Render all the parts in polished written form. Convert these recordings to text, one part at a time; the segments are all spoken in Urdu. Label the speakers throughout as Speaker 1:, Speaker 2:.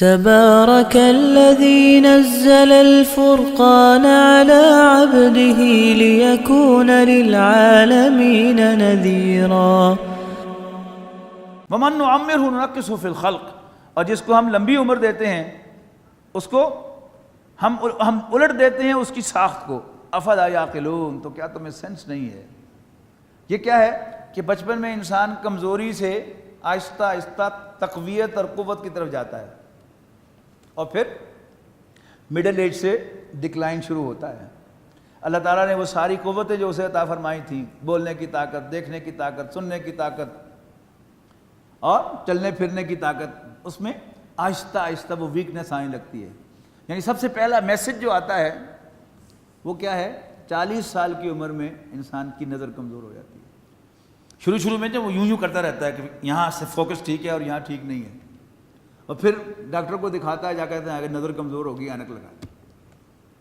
Speaker 1: تبارك الذي نزل الفرقان على عبده ليكون للعالمين نذيرا
Speaker 2: ومن نعمره ننقصه في الخلق، اور جس کو ہم لمبی عمر دیتے ہیں اس کو ہم الٹ دیتے ہیں اس کی ساخت کو. افلا یعقلون، تو کیا تمہیں سینس نہیں ہے؟ یہ کیا ہے کہ بچپن میں انسان کمزوری سے آہستہ آہستہ تقویت اور قوت کی طرف جاتا ہے، اور پھر مڈل ایج سے ڈکلائن شروع ہوتا ہے. اللہ تعالیٰ نے وہ ساری قوتیں جو اسے عطا فرمائی تھیں، بولنے کی طاقت، دیکھنے کی طاقت، سننے کی طاقت اور چلنے پھرنے کی طاقت، اس میں آہستہ آہستہ وہ ویکنس آنے لگتی ہے. یعنی سب سے پہلا میسج جو آتا ہے وہ کیا ہے؟ 40 سال کی عمر میں انسان کی نظر کمزور ہو جاتی ہے. شروع میں جب وہ یوں کرتا رہتا ہے کہ یہاں سے فوکس ٹھیک ہے اور یہاں ٹھیک نہیں ہے، اور پھر ڈاکٹر کو دکھاتا ہے، جا کہتے ہیں اگر نظر کمزور ہوگی اینک لگا.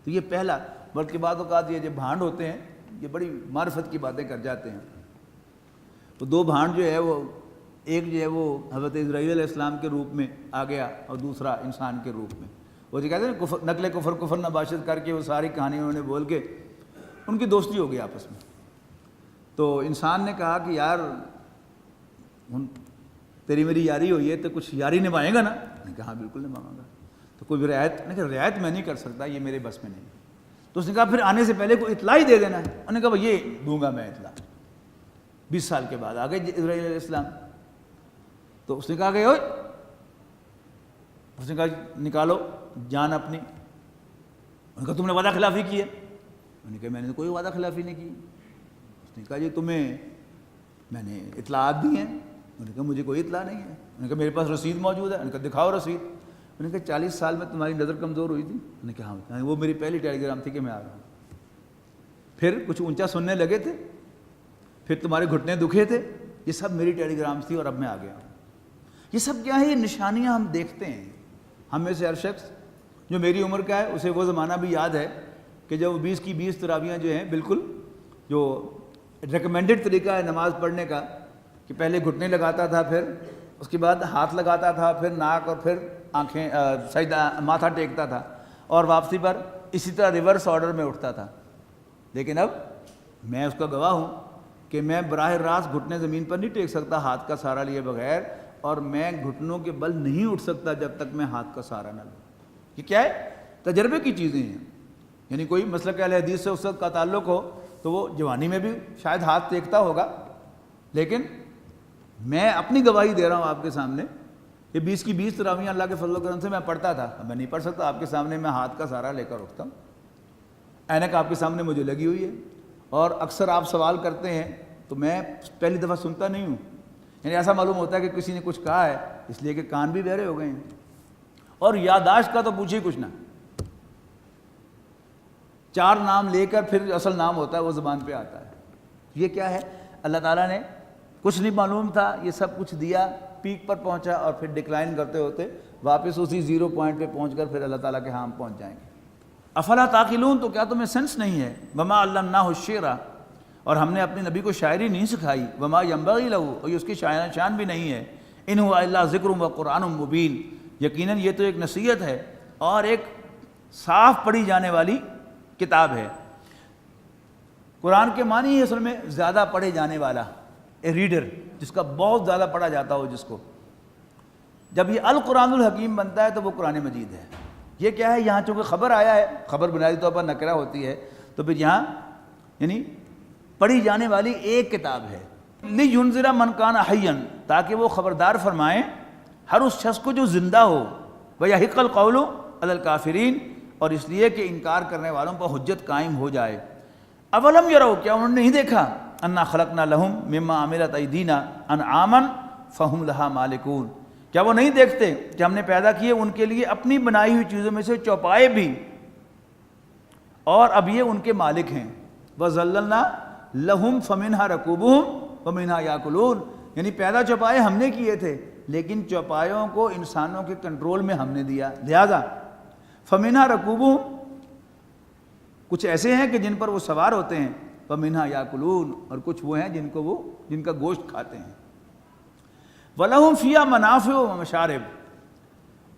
Speaker 2: تو یہ پہلا، بلکہ بعض اوقات یہ جو بھانڈ ہوتے ہیں یہ بڑی معرفت کی باتیں کر جاتے ہیں. تو دو بھانڈ جو ہے وہ، ایک جو ہے وہ حضرت اسرائیل علیہ السلام کے روپ میں آ گیا اور دوسرا انسان کے روپ میں. وہ جو کہتے ہیں نا نقل کفر نباشت کر کے وہ ساری کہانی انہوں نے بول کے ان کی دوستی ہو گئی آپس میں. تو انسان نے کہا کہ یار تیری میری یاری ہوئی ہے تو کچھ یاری نبھائیں گا نا؟ میں نے کہا ہاں بالکل نبھاؤں گا. تو کوئی رعایت؟ میں نے کہا رعایت میں نہیں کر سکتا، یہ میرے بس میں نہیں. تو اس نے کہا پھر آنے سے پہلے کوئی اطلاع ہی دے دینا ہے. انہوں نے کہا بھائی یہ دوں گا میں اطلاع. 20 سال کے بعد آ گئے اسرائیل علیہ السلام. تو اس نے کہا کہ اس نے کہا نکالو جان اپنی. انہوں نے کہا تم نے وعدہ خلافی کی ہے. میں نے کہا میں نے کوئی وعدہ خلافی نہیں کی. اس نے کہا جی تمہیں میں نے اطلاعات دی ہیں. انہوں نے کہا مجھے کوئی اطلاع نہیں ہے. انہوں نے کہا میرے پاس رسید موجود ہے. انہوں نے کہا دکھاؤ رسید. انہوں نے کہا 40 سال میں تمہاری نظر کمزور ہوئی تھی؟ انہوں نے کہا ہاں. وہ میری پہلی ٹیلی گرام تھی کہ میں آ رہا ہوں. پھر کچھ اونچا سننے لگے تھے، پھر تمہارے گھٹنے دکھے تھے، یہ سب میری ٹیلی گرامس تھی اور اب میں آ گیا ہوں. یہ سب کیا ہے؟ یہ نشانیاں ہم دیکھتے ہیں. ہم میں سے ہر شخص جو میری عمر کا ہے اسے وہ زمانہ بھی یاد ہے کہ جب 20 کی 20 تراویحاں جو ہیں بالکل جو ریکمینڈڈ طریقہ ہے نماز پڑھنے کا، کہ پہلے گھٹنے لگاتا تھا، پھر اس کے بعد ہاتھ لگاتا تھا، پھر ناک اور پھر آنکھیں سجدہ ماتھا ٹیکتا تھا، اور واپسی پر اسی طرح ریورس آرڈر میں اٹھتا تھا. لیکن اب میں اس کا گواہ ہوں کہ میں براہ راست گھٹنے زمین پر نہیں ٹیک سکتا ہاتھ کا سہارا لیے بغیر، اور میں گھٹنوں کے بل نہیں اٹھ سکتا جب تک میں ہاتھ کا سہارا نہ لوں. یہ کیا ہے؟ تجربے کی چیزیں ہیں. یعنی کوئی مسلک اہل حدیث سے اس وقت کا تعلق ہو تو وہ جوانی میں بھی شاید ہاتھ ٹیکتا ہوگا، لیکن میں اپنی گواہی دے رہا ہوں آپ کے سامنے کہ 20 کی 20 تراویحاں اللہ کے فضل و کرم سے میں پڑھتا تھا. میں نہیں پڑھ سکتا آپ کے سامنے، میں ہاتھ کا سہارا لے کر اٹھتا ہوں. اینک آپ کے سامنے مجھے لگی ہوئی ہے، اور اکثر آپ سوال کرتے ہیں تو میں پہلی دفعہ سنتا نہیں ہوں. یعنی ایسا معلوم ہوتا ہے کہ کسی نے کچھ کہا ہے، اس لیے کہ کان بھی بہرے ہو گئے ہیں. اور یادداشت کا تو پوچھے کچھ نہ، 4 نام لے کر پھر اصل نام ہوتا ہے وہ زبان پہ آتا ہے. یہ کیا ہے؟ اللہ تعالیٰ نے کچھ نہیں معلوم تھا، یہ سب کچھ دیا، پیک پر پہنچا، اور پھر ڈکلائن کرتے ہوتے واپس اسی 0 پوائنٹ پہ پہنچ کر پھر اللہ تعالیٰ کے ہاں ہم پہنچ جائیں گے. افلا تعقلون، تو کیا تمہیں سینس نہیں ہے؟ وما علمناہ الشعر، اور ہم نے اپنے نبی کو شاعری نہیں سکھائی. وما ینبغی لہ، اور یہ اس کی شان بھی نہیں ہے. ان ہوا الا ذکر و قرآن مبین، یقیناً یہ تو ایک نصیحت ہے اور ایک صاف پڑھی جانے والی کتاب ہے. قرآن کے معنی ہے اصل میں زیادہ پڑھے جانے والا، اے ریڈر، جس کا بہت زیادہ پڑھا جاتا ہو جس کو. جب یہ القرآن الحکیم بنتا ہے تو وہ قرآن مجید ہے. یہ کیا ہے؟ یہاں چونکہ خبر آیا ہے، خبر بنیادی طور پر نکرہ ہوتی ہے، تو پھر یہاں یعنی پڑھی جانے والی ایک کتاب ہے. لِيُنذِرَ مَنْ كَانَ حَيًّا، تاکہ وہ خبردار فرمائیں ہر اس شخص کو جو زندہ ہو. وَيَحِقَّ الْقَوْلُ عَلَى الْكَافِرِينَ، اور اس لیے کہ انکار کرنے والوں پر حجت قائم ہو جائے. اولم یروا، کیا انہوں نے نہیں دیکھا؟ انا خلقنا لهم مما عملت ایدینا انعاما فهم لها مالکون، کیا وہ نہیں دیکھتے کہ ہم نے پیدا کیے ان کے لیے اپنی بنائی ہوئی چیزوں میں سے چوپائے بھی، اور اب یہ ان کے مالک ہیں. وَذَلَّلْنَا لَهُمْ فَمِنْهَا رَكُوبُهُمْ وَمِنْهَا يَأْكُلُونَ، یعنی پیدا چوپائے ہم نے کیے تھے، لیکن چوپایوں کو انسانوں کے کنٹرول میں ہم نے دیا. لہذا فَمِنْهَا رَكُوبُهُمْ، کچھ ایسے ہیں کہ جن پر وہ سوار ہوتے ہیں، وَمِنْهَا يَأْكُلُونَ، اور کچھ وہ ہیں جن کا گوشت کھاتے ہیں. وَلَهُمْ فِيهَا مَنَافِعُ وَمَشَارِبُ،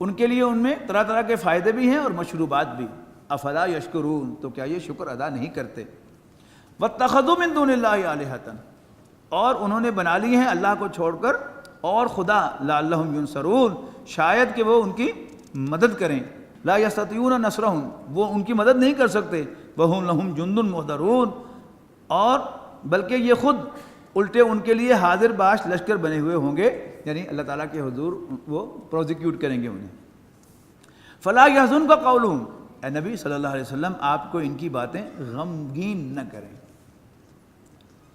Speaker 2: ان کے لیے ان میں طرح طرح کے فائدے بھی ہیں اور مشروبات بھی. افلا یشکرون، تو کیا یہ شکر ادا نہیں کرتے؟ واتخذوا من دون اللہ آلہۃ، اور انہوں نے بنا لی ہیں اللہ کو چھوڑ کر اور خدا، لعلہم ینصرون، شاید کہ وہ ان کی مدد کریں. لا یستطیعون نصرہم، وہ ان کی مدد نہیں کر سکتے. وہم لہم جند محضرون، اور بلکہ یہ خود الٹے ان کے لیے حاضر باش لشکر بنے ہوئے ہوں گے، یعنی اللہ تعالیٰ کے حضور وہ پروزیکیوٹ کریں گے انہیں. فلا یحزنک قولہم، اے نبی صلی اللہ علیہ وسلم آپ کو ان کی باتیں غمگین نہ کریں.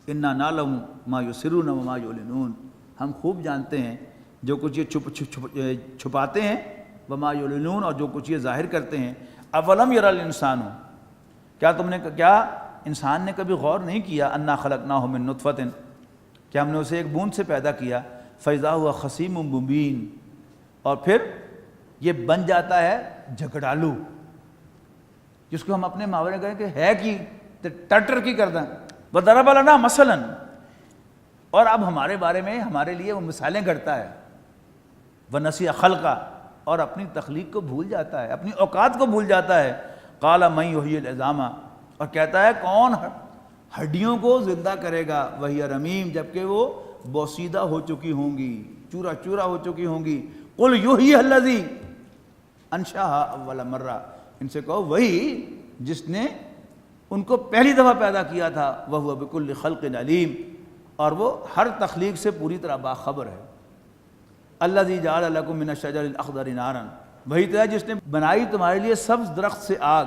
Speaker 2: انا نعلم ما یسرون وما یعلنون، ہم خوب جانتے ہیں جو کچھ یہ چھپاتے ہیں، وما یعلنون، اور جو کچھ یہ ظاہر کرتے ہیں. اولم یری الانسان، کیا انسان نے کبھی غور نہیں کیا، انا خلقناہ من نطفۃ، کہ ہم نے اسے ایک بوند سے پیدا کیا، فاذا هو خصیم مبین، اور پھر یہ بن جاتا ہے جھگڑالو، جس کو ہم اپنے محاورے کہیں کہ ہے کی ٹٹر کی کر دیں. وضرب لنا مثلا، اور اب ہمارے بارے میں ہمارے لیے وہ مثالیں گھڑتا ہے. ونسی خلقہ، اور اپنی تخلیق کو بھول جاتا ہے، اپنی اوقات کو بھول جاتا ہے. قال من یحیی العظام، اور کہتا ہے کون ہڈیوں کو زندہ کرے گا، وہی رمیم، جبکہ وہ بوسیدہ ہو چکی ہوں گی، چورا چورا ہو چکی ہوں گی. قل یحیی الذی انشأھا اول مرہ، ان سے کہو وہی جس نے ان کو پہلی دفعہ پیدا کیا تھا. وہو بکل خلق علیم، اور وہ ہر تخلیق سے پوری طرح باخبر ہے. الذی جعل لکم من الشجر الاخضر نارا، وہی تو ہے جس نے بنائی تمہارے لیے سبز درخت سے آگ.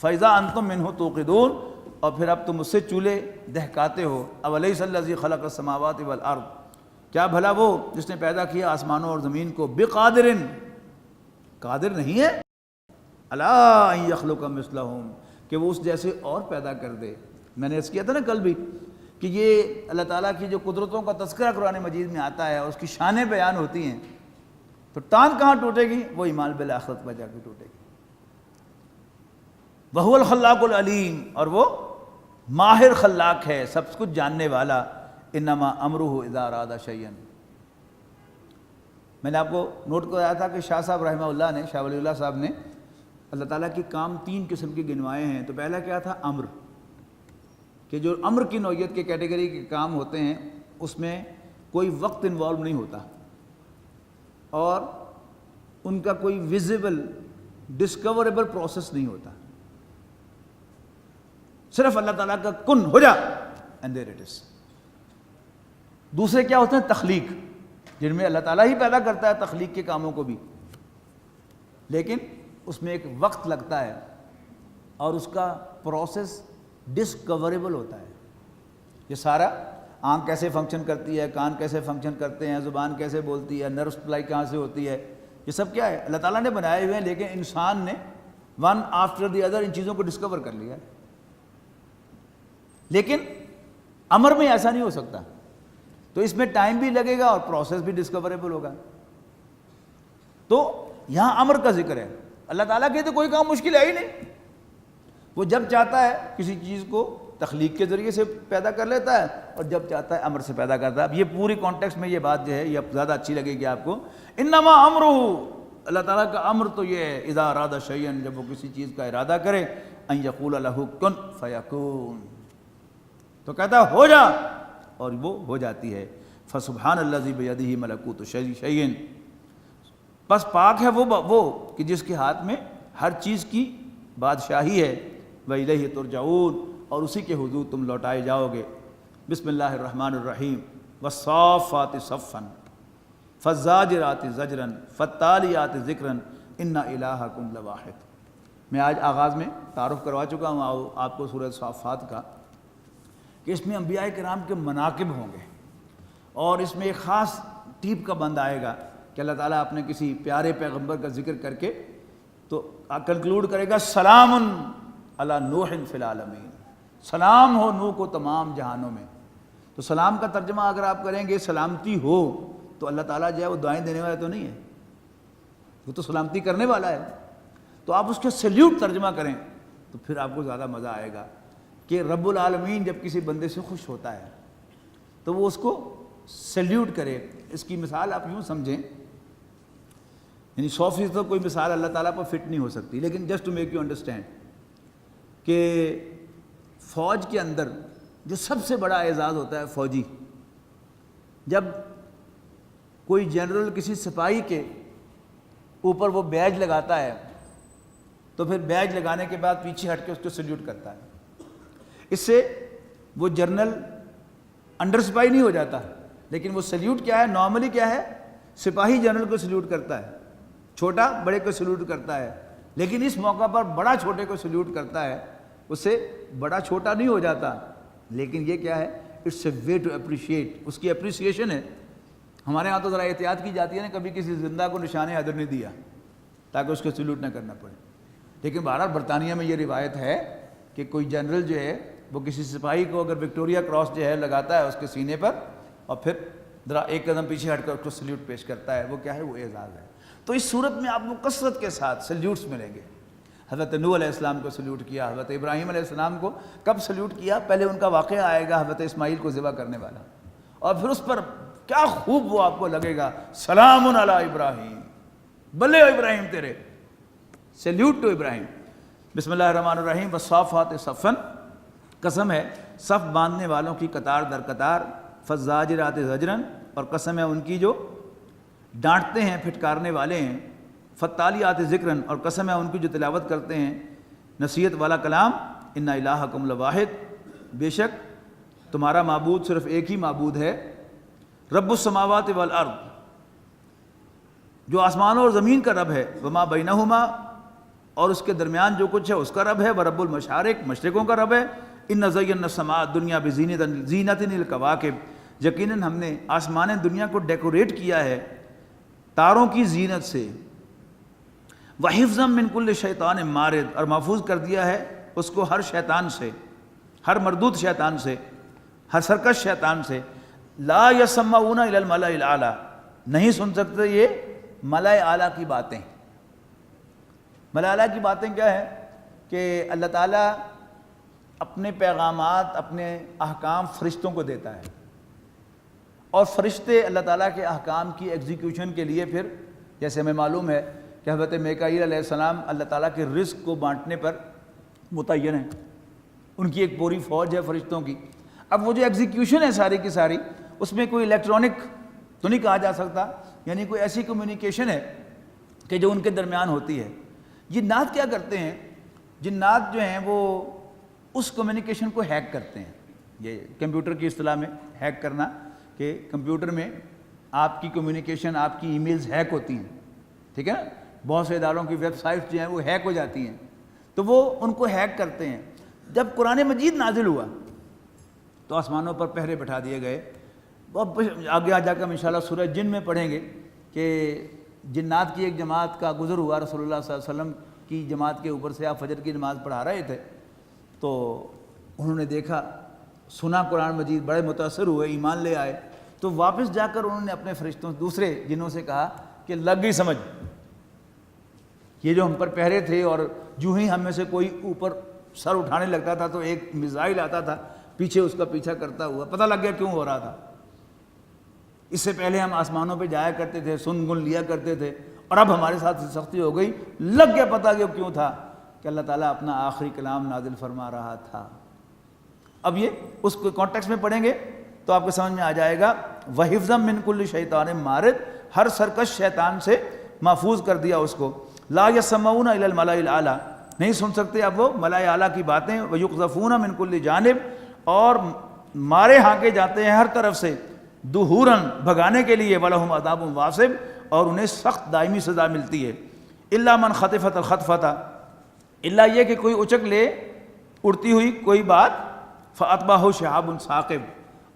Speaker 2: فاذا انتم منہ توقدون، اور پھر اب تم اس سے چولہے دہکاتے ہو. اولیس الذی خلق السماوات والارض، کیا بھلا وہ جس نے پیدا کیا آسمانوں اور زمین کو، بقادر، قادر نہیں ہے، الا ان یخلق مثلہم، کہ وہ اس جیسے اور پیدا کر دے. میں نے اس کیا تھا نا کل بھی کہ یہ اللہ تعالیٰ کی جو قدرتوں کا تذکرہ قرآن مجید میں آتا ہے، اس کی شانیں بیان ہوتی ہیں، تو ٹانگ کہاں ٹوٹے گی؟ وہ ایمان بالآخرت پر جا کے ٹوٹے گی. وہو الخلاق العلیم، اور وہ ماہر خلاق ہے، سب کچھ جاننے والا. انما امرہ اذا اراد شیئا، میں نے آپ کو نوٹ کرایا تھا کہ شاہ صاحب رحمہ اللہ نے، شاہ ولی اللہ صاحب نے اللہ تعالیٰ کے کام 3 قسم کے گنوائے ہیں. تو پہلا کیا تھا؟ امر، کہ جو امر کی نوعیت کے کیٹیگری کے کام ہوتے ہیں اس میں کوئی وقت انوالو نہیں ہوتا، اور ان کا کوئی ویزیبل ڈسکوریبل پروسیس نہیں ہوتا. صرف اللہ تعالیٰ کا کن ہو جا اینڈ دیر اٹ از. دوسرے کیا ہوتے ہیں؟ تخلیق، جن میں اللہ تعالیٰ ہی پیدا کرتا ہے تخلیق کے کاموں کو بھی، لیکن اس میں ایک وقت لگتا ہے اور اس کا پروسیس ڈسکوریبل ہوتا ہے. یہ سارا آنکھ کیسے فنکشن کرتی ہے، کان کیسے فنکشن کرتے ہیں، زبان کیسے بولتی ہے، نرو سپلائی کہاں سے ہوتی ہے، یہ سب کیا ہے؟ اللہ تعالیٰ نے بنائے ہوئے ہیں، لیکن انسان نے ون آفٹر دی ادر ان چیزوں کو ڈسکور کر لیا ہے. لیکن امر میں ایسا نہیں ہو سکتا، تو اس میں ٹائم بھی لگے گا اور پروسیس بھی ڈسکوریبل ہوگا. تو یہاں امر کا ذکر ہے. اللہ تعالیٰ کے تو کوئی کام مشکل ہے ہی نہیں، وہ جب چاہتا ہے کسی چیز کو تخلیق کے ذریعے سے پیدا کر لیتا ہے، اور جب چاہتا ہے امر سے پیدا کرتا ہے. اب یہ پوری کانٹیکسٹ میں یہ بات جو ہے یہ اب زیادہ اچھی لگے گی آپ کو. انما امرہ، اللہ تعالیٰ کا امر تو یہ ہے، اذا اراد شیئا، جب وہ کسی چیز کا ارادہ کرے، ان یقول لہ کن فیکون، تو کہتا ہے ہو جا، اور وہ ہو جاتی ہے. فسبحان الذی بیدہ ملکوت شیء، بس پاک ہے وہ کہ جس کے ہاتھ میں ہر چیز کی بادشاہی ہے. وإلیہ ترجعون، اور اسی کے حضور تم لوٹائے جاؤ گے. بسم اللہ الرحمن الرحیم. والصافات صفا فالزاجرات زجرا فالتالیات ذکرا ان الہکم لواحد. میں آج آغاز میں تعارف کروا چکا ہوں آپ کو سورہ صافات کا، کہ اس میں انبیاء کرام کے مناقب ہوں گے، اور اس میں ایک خاص ٹیپ کا بند آئے گا کہ اللہ تعالیٰ اپنے کسی پیارے پیغمبر کا ذکر کر کے تو کنکلوڈ کرے گا سلام علی نوح فی العالمین، سلام ہو نوح کو تمام جہانوں میں. تو سلام کا ترجمہ اگر آپ کریں گے سلامتی ہو، تو اللہ تعالیٰ جو ہے وہ دعائیں دینے والا تو نہیں ہے، وہ تو سلامتی کرنے والا ہے. تو آپ اس کے سیلیوٹ ترجمہ کریں تو پھر آپ کو زیادہ مزہ آئے گا کہ رب العالمین جب کسی بندے سے خوش ہوتا ہے تو وہ اس کو سیلیوٹ کرے. اس کی مثال آپ یوں سمجھیں یعنی 100% تو کوئی مثال اللہ تعالیٰ پر فٹ نہیں ہو سکتی، لیکن just to make you understand کہ فوج کے اندر جو سب سے بڑا اعزاز ہوتا ہے فوجی، جب کوئی جنرل کسی سپاہی کے اوپر وہ بیج لگاتا ہے تو پھر بیج لگانے کے بعد پیچھے ہٹ کے اس کو سلیوٹ کرتا ہے. اس سے وہ جنرل انڈر سپاہی نہیں ہو جاتا، لیکن وہ سلیوٹ کیا ہے، نارملی کیا ہے، سپاہی جنرل کو سلیوٹ کرتا ہے، چھوٹا بڑے کو سلیوٹ کرتا ہے. لیکن اس موقع پر بڑا چھوٹے کو سلیوٹ کرتا ہے، اس سے بڑا چھوٹا نہیں ہو جاتا. لیکن یہ کیا ہے، it's a way to appreciate, اس کی اپریسیشن ہے. ہمارے ہاں تو ذرا احتیاط کی جاتی ہے نا، کبھی کسی زندہ کو نشان حیدر نہیں دیا تاکہ اس کو سلیوٹ نہ کرنا پڑے. لیکن بہرحال برطانیہ میں یہ روایت ہے کہ کوئی جنرل جو ہے وہ کسی سپاہی کو اگر وکٹوریا کراس جو ہے لگاتا ہے اس کے سینے پر اور پھر ذرا ایک قدم پیچھے ہٹ کر اس کو سلیوٹ پیش کرتا ہے، وہ کیا ہے، وہ اعزاز ہے. تو اس صورت میں آپ کو کثرت کے ساتھ سلیوٹس ملیں گے. حضرت نوح علیہ السلام کو سلیوٹ کیا، حضرت ابراہیم علیہ السلام کو کب سلیوٹ کیا، پہلے ان کا واقعہ آئے گا حضرت اسماعیل کو ذبح کرنے والا، اور پھر اس پر کیا خوب وہ آپ کو لگے گا، سلام علی ابراہیم، بلے ابراہیم تیرے، سیلیوٹ ٹو ابراہیم. بسم اللہ الرحمن الرحیم. والصافات صفا، قسم ہے صف باندھنے والوں کی قطار در قطار. فالزاجرات زجرا، اور قسم ہے ان کی جو ڈانٹتے ہیں پھٹکارنے والے ہیں. فالتالیات ذکرا، اور قسم ہے ان کی جو تلاوت کرتے ہیں نصیحت والا کلام. ان الہکم لواحد، بے شک تمہارا معبود صرف ایک ہی معبود ہے. رب السماوات والارض، جو آسمانوں اور زمین کا رب ہے. وما بینہما، اور اس کے درمیان جو کچھ ہے اس کا رب ہے. ورب المشارق، مشرقوں کا رب ہے. ان زینا السماء الدنیا بزینۃ الکواکب، یقیناً ہم نے آسمان دنیا کو ڈیکوریٹ کیا ہے تاروں کی زینت سے. وحفظا من کل شیطان مارد، اور محفوظ کر دیا ہے اس کو ہر شیطان سے، ہر مردود شیطان سے، ہر سرکش شیطان سے. لا یسمعون الی الملأ الاعلی، نہیں سن سکتے یہ ملأ اعلیٰ کی باتیں. ملأ اعلیٰ کی باتیں کیا ہے کہ اللہ تعالیٰ اپنے پیغامات، اپنے احکام فرشتوں کو دیتا ہے، اور فرشتے اللہ تعالیٰ کے احکام کی ایگزیکیوشن کے لیے پھر، جیسے ہمیں معلوم ہے کہ حضرت میکائیل علیہ السلام اللہ تعالیٰ کے رزق کو بانٹنے پر متعین ہیں، ان کی ایک پوری فوج ہے فرشتوں کی. اب وہ جو ایگزیکیوشن ہے ساری کی ساری، اس میں کوئی الیکٹرانک تو نہیں کہا جا سکتا، یعنی کوئی ایسی کمیونیکیشن ہے کہ جو ان کے درمیان ہوتی ہے. جنات کیا کرتے ہیں، جنات جو ہیں وہ اس کمیونیکیشن کو ہیک کرتے ہیں. یہ کمپیوٹر کی اصطلاح میں ہیک کرنا، کہ کمپیوٹر میں آپ کی کمیونیکیشن، آپ کی ای میلز ہیک ہوتی ہیں، ٹھیک ہے نا. بہت سے اداروں کی ویب سائٹس جو ہیں وہ ہیک ہو جاتی ہیں، تو وہ ان کو ہیک کرتے ہیں. جب قرآن مجید نازل ہوا تو آسمانوں پر پہرے بٹھا دیے گئے. آگے جا کر ہم انشاءاللہ سورہ جن میں پڑھیں گے کہ جنات کی ایک جماعت کا گزر ہوا، رسول اللہ صلی اللہ علیہ وسلم کی جماعت کے اوپر سے آپ فجر کی نماز پڑھا رہے تھے، تو انہوں نے دیکھا، سنا قرآن مجید، بڑے متاثر ہوئے، ایمان لے آئے. تو واپس جا کر انہوں نے اپنے فرشتوں، دوسرے جنوں سے کہا کہ لگ گئی سمجھ، یہ جو ہم پر پہرے تھے، اور جو ہی ہم میں سے کوئی اوپر سر اٹھانے لگتا تھا تو ایک میزائل آتا تھا پیچھے اس کا پیچھا کرتا ہوا، پتہ لگ گیا کیوں ہو رہا تھا. اس سے پہلے ہم آسمانوں پہ جایا کرتے تھے، سن گن لیا کرتے تھے، اور اب ہمارے ساتھ سختی ہو گئی. لگ گیا پتہ کہ کیوں تھا، کہ اللہ تعالیٰ اپنا آخری کلام نازل فرما رہا تھا. اب یہ اس کو کانٹیکس میں پڑھیں گے تو آپ کو سمجھ میں آ جائے گا. وحفظا من کل شیطان مارد، ہر سرکش شیطان سے محفوظ کر دیا اس کو. لا یسمعون الی الملأ الاعلی، نہیں سن سکتے اب وہ ملأ اعلیٰ کی باتیں. ویقذفون من کل جانب، اور مارے ہانکے جاتے ہیں ہر طرف سے. دحوراً، بھگانے کے لیے. ولہم عذاب واصب، اور انہیں سخت دائمی سزا ملتی ہے. الا من خطفت الخطفۃ، اللہ یہ کہ کوئی اچک لے اڑتی ہوئی کوئی بات. فاتبعہ شہاب ثاقب،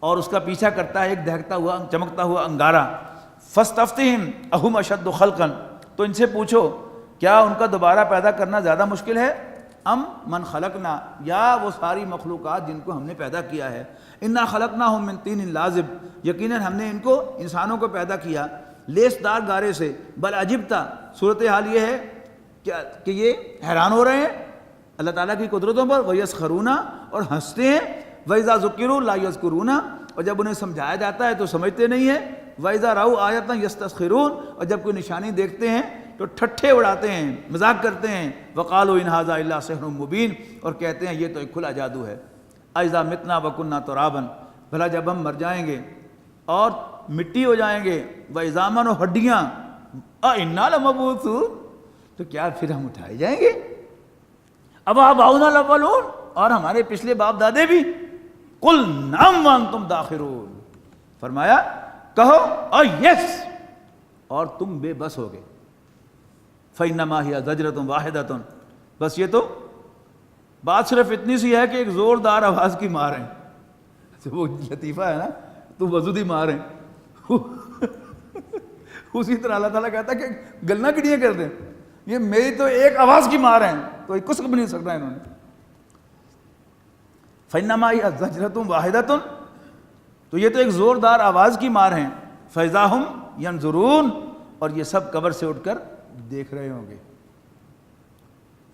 Speaker 2: اور اس کا پیچھا کرتا ہے ایک دہکتا ہوا، چمکتا ہوا انگارہ. فاستفتہم اہم اشد خلقا، تو ان سے پوچھو کیا ان کا دوبارہ پیدا کرنا زیادہ مشکل ہے. ام من خلقنا، یا وہ ساری مخلوقات جن کو ہم نے پیدا کیا ہے. انا خلقناہم من طین لازب، یقیناً ہم نے ان کو، انسانوں کو پیدا کیا لیس دار گارے سے. بل عجبتا، صورتحال یہ ہے کہ یہ حیران ہو رہے ہیں اللہ تعالیٰ کی قدرتوں پر. وَيَسْخَرُونَ، اور ہنستے ہیں. وَإِذَا ذُكِّرُوا لَا يَذْكُرُونَ، اور جب انہیں سمجھایا جاتا ہے تو سمجھتے نہیں ہیں. وَإِذَا رَأَوْا آیَةً يَسْتَسْخِرُونَ، اور جب کوئی نشانی دیکھتے ہیں تو ٹھٹھے اڑاتے ہیں، مذاق کرتے ہیں. وقالوا ان ھذا الا سحر مبین، اور کہتے ہیں یہ تو ایک کھلا جادو ہے. اذا متنا وکنا ترابا، بھلا جب ہم مر جائیں گے اور مٹی ہو جائیں گے، وعظاما، و ہڈیاں، انا لمبعوثون، تو کیا پھر ہم اٹھائے جائیں گے؟ اب آباؤنا الاولون، اور ہمارے پچھلے باپ دادے بھی. قل نعم وانتم داخرون، فرمایا کہو اور یس، اور تم بے بس ہو گئے. فإنما هي زجرۃ واحدۃ، بس یہ تو بات صرف اتنی سی ہے کہ ایک زوردار آواز کی مار ہے. وہ لطیفہ ہے نا، تو وضودی مار ہے. اسی طرح اللہ تعالیٰ کہتا ہے کہ گلنا کڑیاں کر دیں، یہ میری تو ایک آواز کی مار ہے، تو کچھ بھی نہیں سکتا انہوں نے. فإنما هي زجرۃ واحدۃ، تو یہ تو ایک زوردار آواز کی مار ہیں. فإذا هم ينظرون، اور یہ سب قبر سے اٹھ کر دیکھ رہے ہوں گے.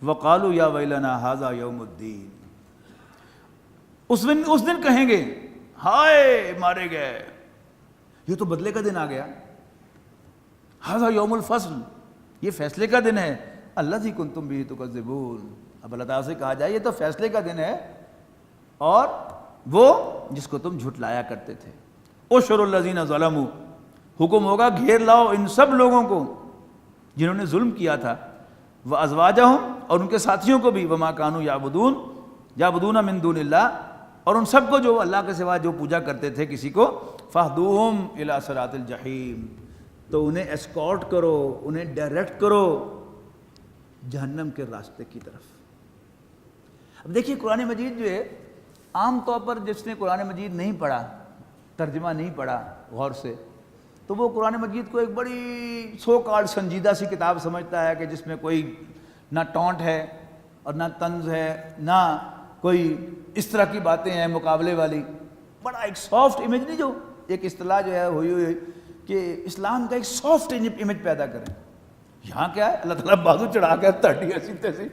Speaker 2: وقالوا یا ویلنا ھذا یوم الدین، اس دن کہیں گے ہائے مارے گئے، یہ تو بدلے کا دن آ گیا. ھذا یوم الفصل، یہ فیصلے کا دن ہے. الذی کنتم بہ تکذبون، اب اللہ تعالیٰ سے کہا جائے یہ تو فیصلے کا دن ہے اور وہ جس کو تم جھٹلایا کرتے تھے. احشروا الذین ظلموا، حکم ہوگا گھیر لاؤ ان سب لوگوں کو جنہوں نے ظلم کیا تھا. وازواجہم، اور ان کے ساتھیوں کو بھی. وما کانوا یعبدون من دون اللہ، اور ان سب کو جو اللہ کے سوا جو پوجا کرتے تھے کسی کو. فاہدوہم الی صراط الجحیم، تو انہیں اسکارٹ کرو، انہیں ڈائریکٹ کرو جہنم کے راستے کی طرف. اب دیکھیے قرآن مجید جو ہے، عام طور پر جس نے قرآن مجید نہیں پڑھا، ترجمہ نہیں پڑھا غور سے، تو وہ قرآن مجید کو ایک بڑی سو کالڈ سنجیدہ سی کتاب سمجھتا ہے کہ جس میں کوئی نہ ٹونٹ ہے اور نہ طنز ہے، نہ کوئی اس طرح کی باتیں ہیں مقابلے والی. بڑا ایک سافٹ امیج، نہیں جو ایک اصطلاح جو ہے ہوئی کہ اسلام کا ایک سافٹ امیج پیدا کریں. یہاں کیا ہے، اللہ تعالیٰ بازو چڑھا کے تھرٹی ایسی تیسی.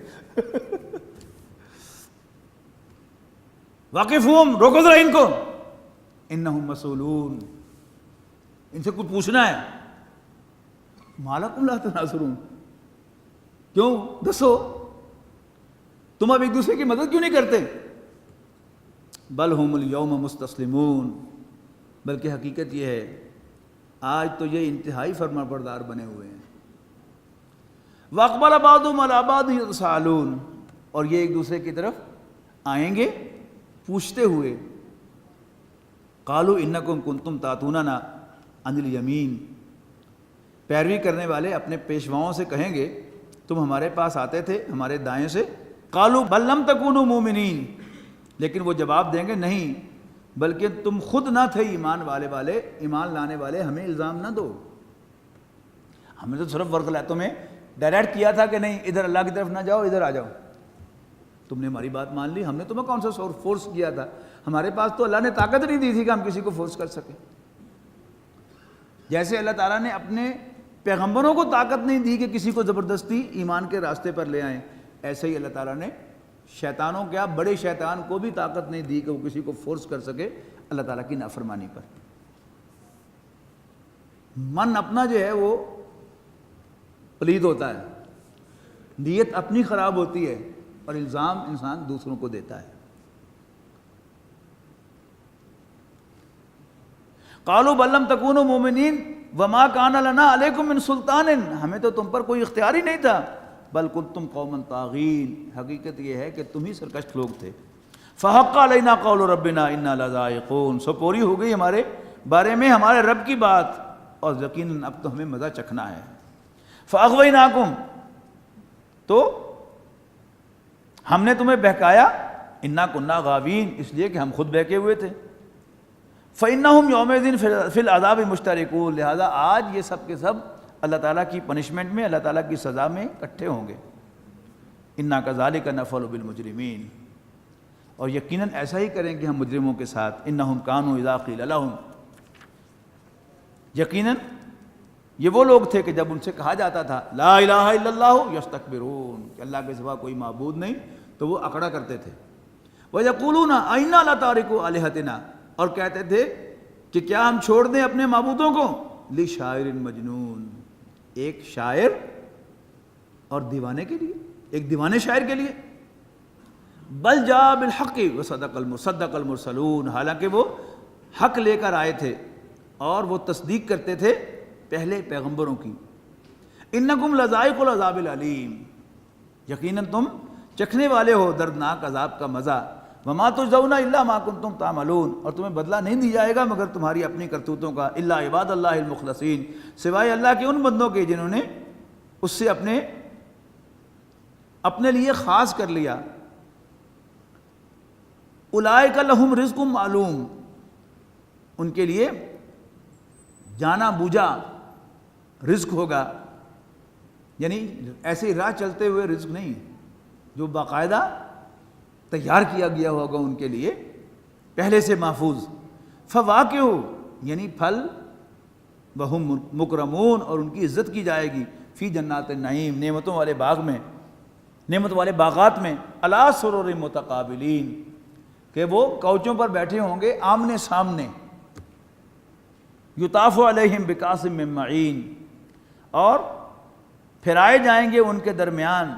Speaker 2: واقفہم، روکو ذرا ان کو، انہم مسئولون، ان سے کچھ پوچھنا ہے. مالکم لا تناصرون، کیوں، دسو تم اب ایک دوسرے کی مدد کیوں نہیں کرتے. بل ہم الیوم مستسلمون، بلکہ حقیقت یہ ہے آج تو یہ انتہائی فرما بردار بنے ہوئے ہیں. واقبل بعضهم علی بعض یتساءلون، اور یہ ایک دوسرے کی طرف آئیں گے پوچھتے ہوئے. قالوا انکم کنتم تاتوننا عن الیمین، پیروی کرنے والے اپنے پیشواؤں سے کہیں گے تم ہمارے پاس آتے تھے ہمارے دائیں سے. قالوا بل لم تکونوا مؤمنین، لیکن وہ جواب دیں گے نہیں، بلکہ تم خود نہ تھے ایمان لانے والے، ہمیں الزام نہ دو. ہم نے تو صرف ورغلاتوں میں ڈائریکٹ کیا تھا کہ نہیں ادھر اللہ کی طرف نہ جاؤ، ادھر آ جاؤ. تم نے ہماری بات مان لی، ہم نے تمہیں کون سا فورس کیا تھا؟ ہمارے پاس تو اللہ نے طاقت نہیں دی تھی کہ ہم کسی کو فورس کر سکیں. جیسے اللہ تعالیٰ نے اپنے پیغمبروں کو طاقت نہیں دی کہ کسی کو زبردستی ایمان کے راستے پر لے آئیں، ایسے ہی اللہ تعالیٰ نے شیطانوں کیا بڑے شیطان کو بھی طاقت نہیں دی کہ وہ کسی کو فورس کر سکے اللہ تعالیٰ کی نافرمانی پر. من اپنا جو ہے وہ پلید ہوتا ہے، نیت اپنی خراب ہوتی ہے، اور الزام انسان دوسروں کو دیتا ہے. قالوا بل لم تکونوا مؤمنین وما کان لنا علیکم من سلطان، ہمیں تو تم پر کوئی اختیار ہی نہیں تھا. بل کنتم قوما طاغین، حقیقت یہ ہے کہ تم ہی سرکش لوگ تھے. فحق علینا قول ربنا انا لذائقون، سو پوری ہو گئی ہمارے بارے میں ہمارے رب کی بات، اور یقیناً اب تو ہمیں مزہ چکھنا ہے. فاغویناکم، تو ہم نے تمہیں بہکایا. انا کنا غاوین، اس لیے کہ ہم خود بہکے ہوئے تھے. فإنہم یومئذ فی العذاب مشترکون، لہذا آج یہ سب کے سب اللہ تعالیٰ کی پنشمنٹ میں، اللہ تعالیٰ کی سزا میں اکٹھے ہوں گے. انا کذالک نفعل بالمجرمین، اور یقیناً ایسا ہی کریں گے ہم مجرموں کے ساتھ. انہم کانوا اذا قیل لہم، یقیناً یہ وہ لوگ تھے کہ جب ان سے کہا جاتا تھا لا الہ الا اللہ یستکبرون، کہ اللہ کے سوا کوئی معبود نہیں، تو وہ اکڑا کرتے تھے. وَيَقُولُونَ أَئِنَّا لَتَارِكُو آلِهَتِنَا، اور کہتے تھے کہ کیا ہم چھوڑ دیں اپنے معبودوں کو. لِشَاعِرٍ مجنون، ایک شاعر اور دیوانے کے لیے، ایک دیوانے شاعر کے لیے. بل جاء بالحق وصدق المرسلون، حالانکہ وہ حق لے کر آئے تھے اور وہ تصدیق کرتے تھے پہلے پیغمبروں کی. انکم لذائق العذاب العلیم، یقیناً تم چکھنے والے ہو دردناک عذاب کا مزہ. وما تجزون الا ما کنتم تعملون، اور تمہیں بدلہ نہیں دی جائے گا مگر تمہاری اپنی کرتوتوں کا. الا عباد اللہ المخلصین، سوائے اللہ کے ان بندوں کے جنہوں نے اس سے اپنے لیے خاص کر لیا. اولئک لہم رزق معلوم، ان کے لیے جانا بوجھا رزق ہوگا، یعنی ایسے راہ چلتے ہوئے رزق نہیں، جو باقاعدہ تیار کیا گیا ہوگا ان کے لیے پہلے سے محفوظ. فواکہ، یعنی پھل، وہم مکرمون، اور ان کی عزت کی جائے گی، فی جنات النعیم، نعمتوں والے باغ میں، نعمت والے باغات میں. علی سرر متقابلین، کہ وہ کوچوں پر بیٹھے ہوں گے آمنے سامنے. یطاف علیہم بکاس من معین، اور پھرائے جائیں گے ان کے درمیان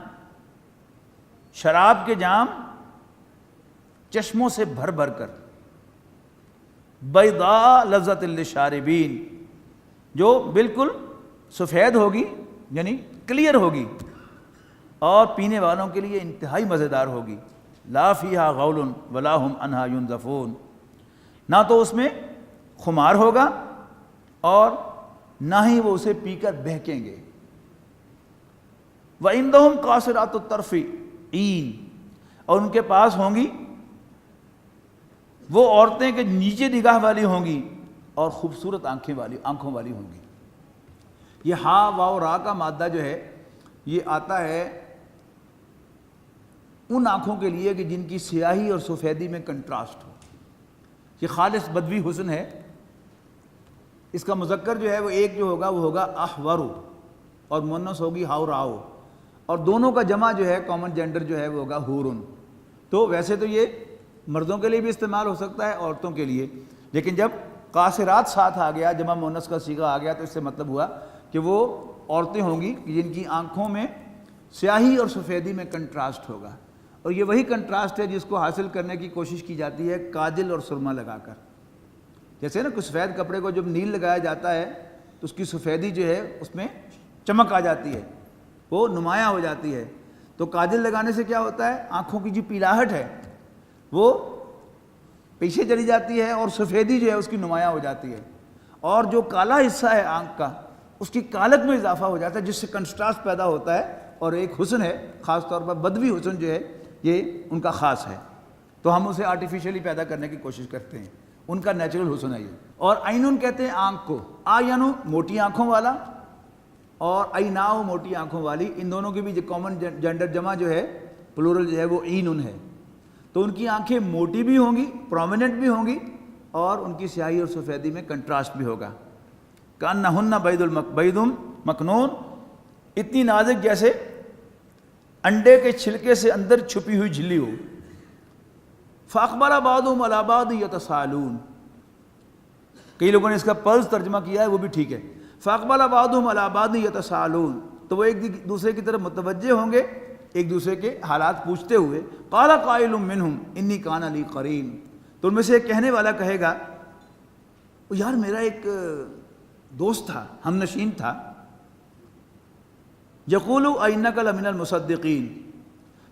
Speaker 2: شراب کے جام چشموں سے بھر بھر کر. بیضاء لذت للشاربین، جو بالکل سفید ہوگی، یعنی کلیئر ہوگی، اور پینے والوں کے لیے انتہائی مزیدار ہوگی. لا فیہا غول ولا ہم عنہا ینزفون، نہ تو اس میں خمار ہوگا اور نہ ہی وہ اسے پی کر بہکیں گے. وعندہم قاصرات الطرف عین، اور ان کے پاس ہوں گی وہ عورتیں کہ نیچے نگاہ والی ہوں گی اور خوبصورت آنکھوں والی ہوں گی. یہ ہا واو را کا مادہ جو ہے یہ آتا ہے ان آنکھوں کے لیے کہ جن کی سیاہی اور سفیدی میں کنٹراسٹ ہو. یہ خالص بدوی حسن ہے. اس کا مذکر جو ہے وہ ایک جو ہوگا وہ ہوگا احورو، اور مؤنث ہوگی ہاوراؤ، اور دونوں کا جمع جو ہے کامن جینڈر جو ہے وہ ہوگا ہورن. تو ویسے تو یہ مردوں کے لیے بھی استعمال ہو سکتا ہے، عورتوں کے لیے، لیکن جب قاصرات ساتھ آ گیا، جمع مؤنث کا صیغہ آ گیا، تو اس سے مطلب ہوا کہ وہ عورتیں ہوں گی جن کی آنکھوں میں سیاہی اور سفیدی میں کنٹراسٹ ہوگا. اور یہ وہی کنٹراسٹ ہے جس کو حاصل کرنے کی کوشش کی جاتی ہے کاجل اور سرما لگا کر. جیسے نا کہ سفید کپڑے کو جب نیل لگایا جاتا ہے تو اس کی سفیدی جو ہے اس میں چمک آ جاتی ہے، وہ نمایاں ہو جاتی ہے. تو کاجل لگانے سے کیا ہوتا ہے، آنکھوں کی جو پیلاہٹ ہے وہ پیچھے چلی جاتی ہے اور سفیدی جو ہے اس کی نمایاں ہو جاتی ہے، اور جو کالا حصہ ہے آنکھ کا اس کی کالک میں اضافہ ہو جاتا ہے، جس سے کنٹراسٹ پیدا ہوتا ہے. اور ایک حسن ہے خاص طور پر بدوی حسن جو ہے یہ ان کا خاص ہے. تو ہم اسے آرٹیفیشلی پیدا کرنے کی کوشش کرتے ہیں، ان کا نیچرل حسن ہے یہ. اور عینن کہتے ہیں آنکھ کو، آینو موٹی آنکھوں والا اور عیناؤ موٹی آنکھوں والی، ان دونوں کی بھی جو کامن جینڈر جمع جو ہے پلورل جو ہے وہ اینن ہے. تو ان کی آنکھیں موٹی بھی ہوں گی، پرومیننٹ بھی ہوں گی، اور ان کی سیاہی اور سفیدی میں کنٹراسٹ بھی ہوگا. کأنہن بید مکنون، اتنی نازک جیسے انڈے کے چھلکے سے اندر چھپی ہوئی جھلی ہو. فاقبل بعضهم علی بعض یتساءلون، کئی لوگوں نے اس کا پلس ترجمہ کیا ہے، وہ بھی ٹھیک ہے. فاقبل بعضهم علی بعض یتساءلون، تو وہ ایک دوسرے کی طرف متوجہ ہوں گے ایک دوسرے کے حالات پوچھتے ہوئے. قال قائل منہم انی کان لی قرین، تو ان میں سے ایک کہنے والا کہے گا یار میرا ایک دوست تھا، ہم نشین تھا. یقول اینک لمن المصدقین،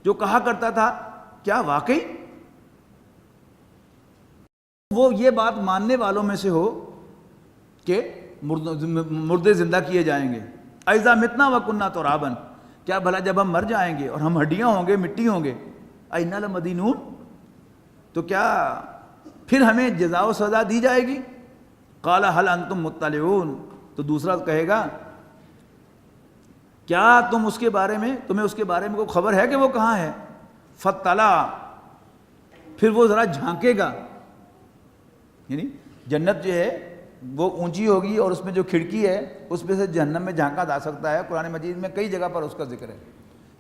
Speaker 2: جو کہا کرتا تھا کیا واقعی وہ یہ بات ماننے والوں میں سے ہو کہ مردے زندہ کیے جائیں گے. اذا متنا وکنا ترابا، کیا بھلا جب ہم مر جائیں گے اور ہم ہڈیاں ہوں گے، مٹی ہوں گے. اینا لمدینون، تو کیا پھر ہمیں جزا و سزا دی جائے گی. قال هل انتم مطلعون، تو دوسرا کہے گا کیا تمہیں اس کے بارے میں کوئی خبر ہے کہ وہ کہاں ہے. فطلع، پھر وہ ذرا جھانکے گا، یعنی جنت جو ہے وہ اونچی ہوگی اور اس میں جو کھڑکی ہے اس میں سے جہنم میں جھانکا جا سکتا ہے. قرآن مجید میں کئی جگہ پر اس کا ذکر ہے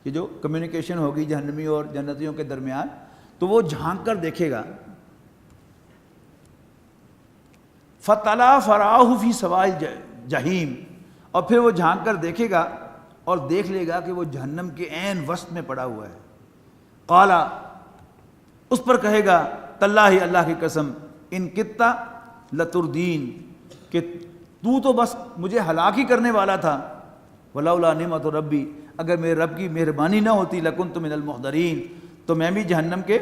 Speaker 2: کہ جو کمیونیکیشن ہوگی جہنمی اور جنتیوں کے درمیان، تو وہ جھانک کر دیکھے گا. فطلع فرآہ فی سواء الجحیم، اور پھر وہ جھانک کر دیکھے گا اور دیکھ لے گا کہ وہ جہنم کے عین وسط میں پڑا ہوا ہے. قالا، اس پر کہے گا تاللہ، اللہ کی قسم، ان کتا لتردین، کہ تو بس مجھے ہلاک ہی کرنے والا تھا. ولولا نعمت ربی، اگر میرے رب کی مہربانی نہ ہوتی لکنت من المحضرین، تو میں بھی جہنم کے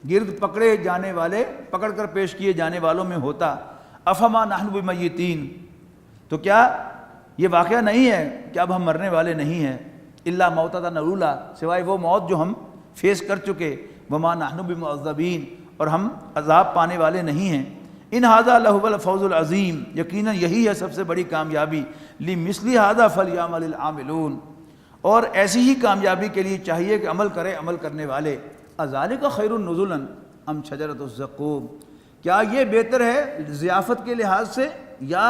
Speaker 2: گرد پکڑے جانے والے، پکڑ کر پیش کیے جانے والوں میں ہوتا. افما نحن بمیتین، تو کیا یہ واقعہ نہیں ہے کہ اب ہم مرنے والے نہیں ہیں. الا موتتنا الاولی، سوائے وہ موت جو ہم فیس کر چکے. وما نحن بمعذبین، اور ہم عذاب پانے والے نہیں ہیں. ان ھذا لہو الفوز العظیم، یقیناً یہی ہے سب سے بڑی کامیابی. لمثل ھذا فلیعمل العاملون، اور ایسی ہی کامیابی کے لیے چاہیے کہ عمل کرے عمل کرنے والے. اذالک خیر نزلا ام شجرۃ الزقوم، کیا یہ بہتر ہے ضیافت کے لحاظ سے یا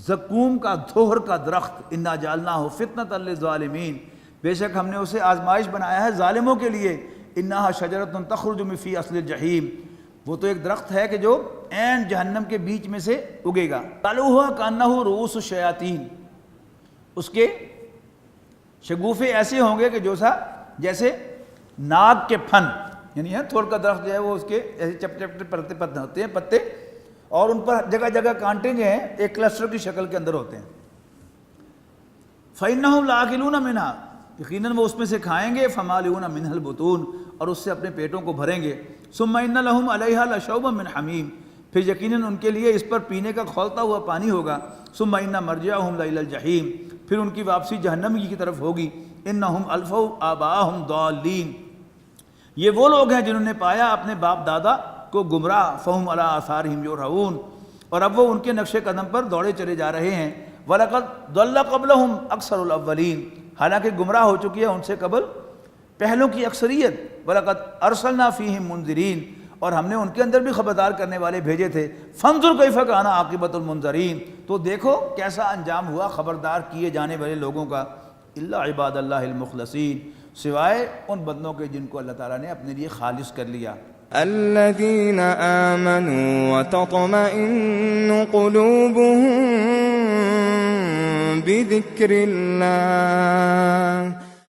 Speaker 2: زقوم کا دھوہر کا درخت؟ انا جعلناہ فتنۃ للظالمین، بے شک ہم نے اسے آزمائش بنایا ہے ظالموں کے لیے. انہا شجرۃ تخرج من فی اصل الجحیم، وہ تو ایک درخت ہے کہ جو عین جہنم کے بیچ میں سے اگے گا. طلعها کانہ رؤوس الشیاطین، اس کے شگوفے ایسے ہوں گے کہ جیسے ناگ کے پھن، یعنی ہے تھوڑ کا درخت جو ہے وہ اس کے ایسے چپ چپ پتے ہوتے ہیں پتے، اور ان پر جگہ جگہ کانٹے جو ہیں ایک کلسٹر کی شکل کے اندر ہوتے ہیں. فإنہم لآکلون منہا، یقیناً وہ اس میں سے کھائیں گے. فمالئون منہ البطون، اور اس سے اپنے پیٹوں کو بھریں گے. ثم ان لہم علیہا لشوبا من حمیم، پھر یقیناً ان کے لیے اس پر پینے کا کھولتا ہوا پانی ہوگا. ثم ان مرجعہم الی الجحیم، پھر ان کی واپسی جہنم کی طرف ہوگی. انہم الفوا آباءہم ضالین، یہ وہ لوگ ہیں جنہوں نے پایا اپنے باپ دادا کو گمراہ. فہم علی آثارہم یہرعون، اور اب وہ ان کے نقش قدم پر دوڑے چلے جا رہے ہیں. وَلَقَدْ ضَلَّ قَبْلَهُمْ أَكْثَرُ الْأَوَّلِينَ، حالانکہ گمراہ ہو چکی ہے ان سے قبل پہلوں کی اکثریت. وَلَقَدْ أَرْسَلْنَا فِيهِمْ مُنذِرِينَ، اور ہم نے ان کے اندر بھی خبردار کرنے والے بھیجے تھے. فَانظُرْ كَيْفَ كَانَ عَاقِبَةُ الْمُنذَرِينَ، تو دیکھو کیسا انجام ہوا خبردار کیے جانے والے لوگوں کا. إِلَّا عِبَادَ اللَّهِ الْمُخْلَصِينَ، سوائے ان بندوں کے جن کو اللہ تعالیٰ نے اپنے لیے خالص کر لیا.
Speaker 3: الذين آمنوا وتطمئن قلوبهم بذكر الله